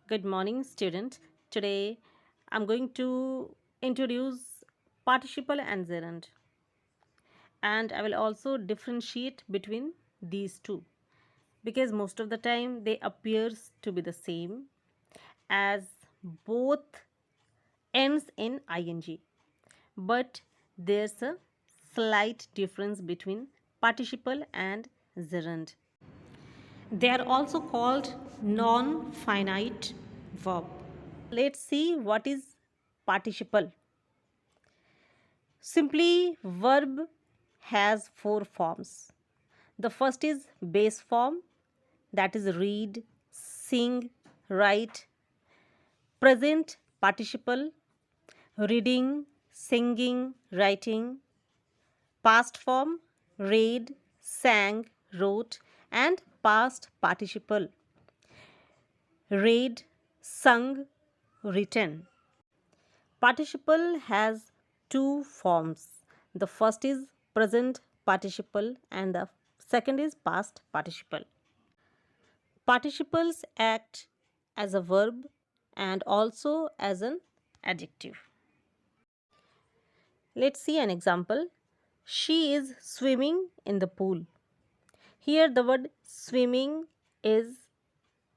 Good morning, student. Today I'm going to introduce participle and gerund, and I will also differentiate between these two because most of the time they appears to be the same as both ends in ing, but there's a slight difference between participle and gerund. They are also called non-finite verb. Let's see what is participle. Simply, verb has four forms. The first is base form, that is read, sing, write. Present participle, reading, singing, writing. Past form, read, sang, wrote. And past participle, read, sung, written. Participle has two forms. The first is present participle and the second is past participle. Participles act as a verb and also as an adjective. Let's see an example. She is swimming in the pool. Here the word swimming is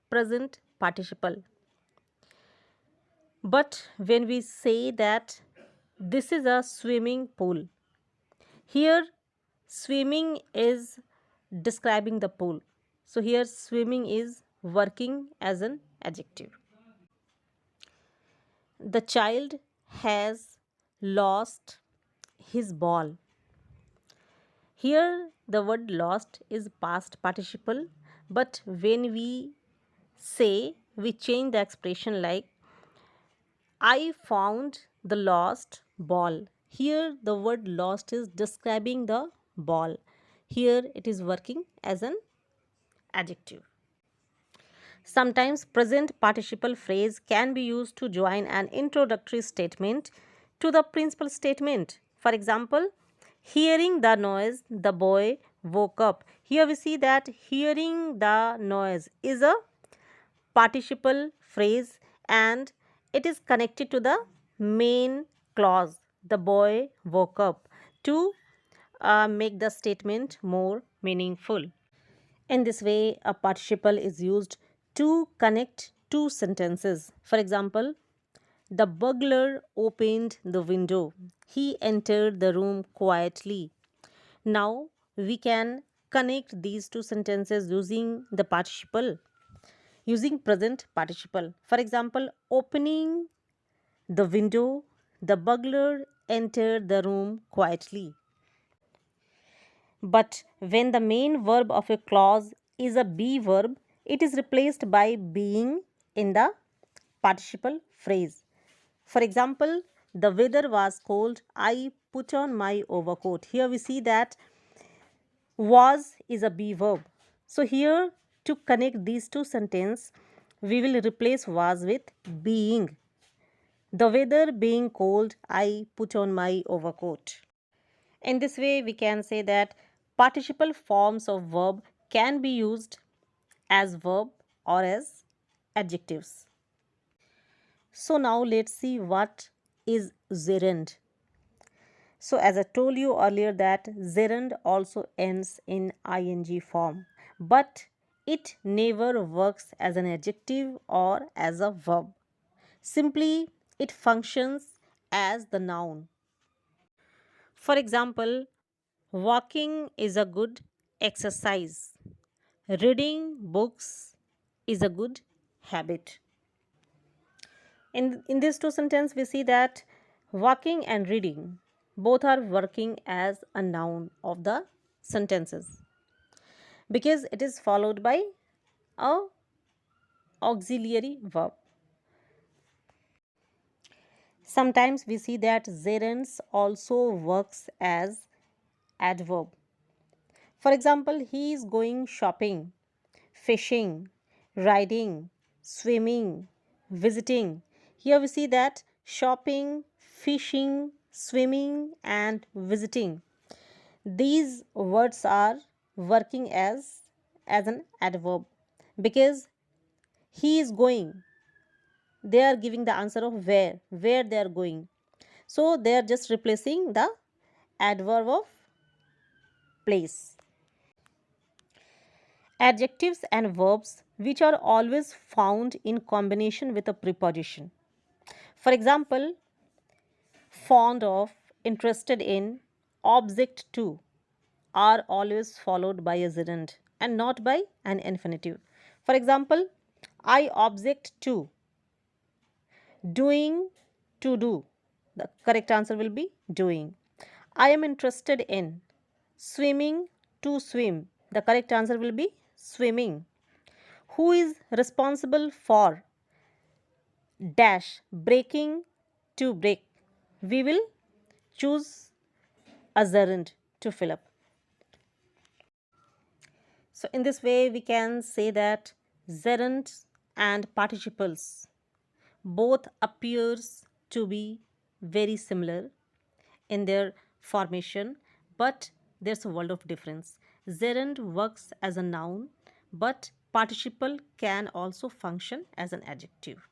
present participle. But when we say that this is a swimming pool, here swimming is describing the pool. So here swimming is working as an adjective. The child has lost his ball. Here the word lost is past participle, but when we say, we change the expression like I found the lost ball. Here the word lost is describing the ball. Here it is working as an adjective. Sometimes present participle phrase can be used to join an introductory statement to the principal statement. For example, hearing the noise, the boy woke up. Here we see that hearing the noise is a participle phrase and it is connected to the main clause, the boy woke up, to make the statement more meaningful. In this way, a participle is used to connect two sentences. For example, the burglar opened the window. He entered the room quietly. Now, we can connect these two sentences using the participle, using present participle. For example, opening the window, the burglar entered the room quietly. But when the main verb of a clause is a be verb, it is replaced by being in the participle phrase. For example, the weather was cold. I put on my overcoat. Here we see that was is a be verb. So here to connect these two sentences, we will replace was with being. The weather being cold, I put on my overcoat. In this way, we can say that participle forms of verb can be used as verb or as adjectives. So now let's see what is gerund. So as I told you earlier that gerund also ends in ing form, but it never works as an adjective or as a verb. Simply, it functions as the noun. For example, walking is a good exercise. Reading books is a good habit. In these two sentences, we see that walking and reading both are working as a noun of the sentences because it is followed by a auxiliary verb. Sometimes we see that gerunds also works as adverb. For example, he is going shopping, fishing, riding, swimming, visiting. Here we see that shopping, fishing, swimming, and visiting. These words are working as an adverb because he is going. they are giving the answer of where they are going. So they are just replacing the adverb of place. Adjectives and verbs which are always found in combination with a preposition. For example, fond of, interested in, object to are always followed by a gerund and not by an infinitive. For example, I object to doing, to do. The correct answer will be doing. I am interested in swimming, to swim. The correct answer will be swimming. Who is responsible for dash breaking, to break? We will choose a gerund to fill up. So in this way we can say that gerunds and participles both appears to be very similar in their formation, but there's a world of difference. Gerund works as a noun, but participle can also function as an adjective.